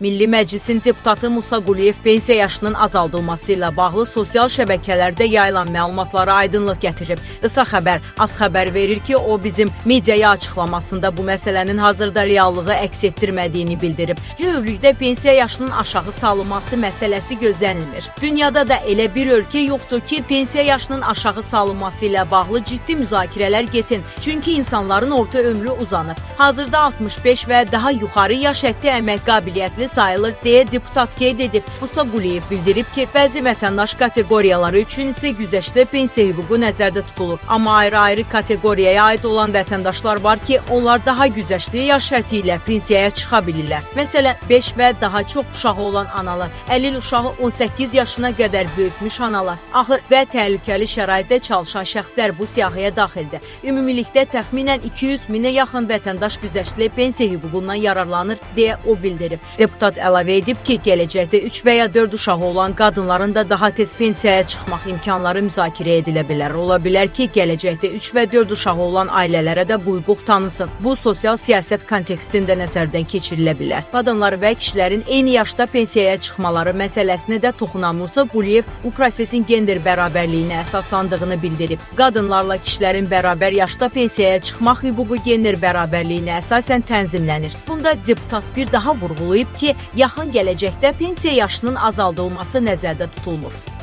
Milli Məclisin deputatı Musa Quliyev pensiya yaşının azaldılması ilə bağlı sosial şəbəkələrdə yayılan məlumatlara aydınlıq gətirib. Qısa xəbər, az xəbər verir ki, o bizim mediaya açıqlamasında bu məsələnin hazırda reallığı əks etdirmədiyini bildirib. Bütövlükdə pensiya yaşının aşağı salınması məsələsi gözlənilmir. Dünyada da elə bir ölkə yoxdur ki, pensiya yaşının aşağı salınması ilə bağlı ciddi müzakirələr getin. Çünki insanların orta ömrü uzanıb. Hazırda 65 və daha yuxarı yaş həddi əmək qabiliyyətli sayılır deyə deputat qeyd edib. Musa Quliyev bildirib ki, bəzi vətəndaş kateqoriyaları üçün isə güzəştdə pensiya hüququ nəzərdə tutulur. Amma ayrı-ayrı kateqoriyaya aid olan vətəndaşlar var ki, onlar daha güzəştli yaş həddi ilə pensiyaya çıxa bilirlər. Məsələn, 5 və daha çox uşağı olan analar, əlil uşağı 18 yaşına qədər böyütmüş analar, ağır və təhlükəli şəraitdə çalışan şəxslər bu siyahıya daxildir. Ümumilikdə təxminən 200 minə yaxın vətəndaş güzəştli pensiya hüququndan yararlanır deyə o bildirib. Deputat əlavə edib ki, gələcəkdə 3 və ya 4 uşağı olan qadınların da daha tez pensiyaya çıxmaq imkanları müzakirə edilə bilər. Ola bilər ki, gələcəkdə 3 və 4 uşağı olan ailələrə də bu hüquq tanınsın. Bu, sosial siyasət kontekstində nəzərdən keçirilə bilər. Qadınlar və kişilərin eyni yaşda pensiyaya çıxmaları məsələsini də toxunan Musa Quliyev bu prosesin gender bərabərliyinə əsaslandığını bildirib. Qadınlarla kişilərin bərabər yaşda pensiyaya çıxmaq hüququ gender bərabərliyinə əsasən tənzimlənir. Bunda deputat bir daha vurğulayıb ki, yaxın gələcəkdə pensiya yaşının azaldılması nəzərdə tutulmur.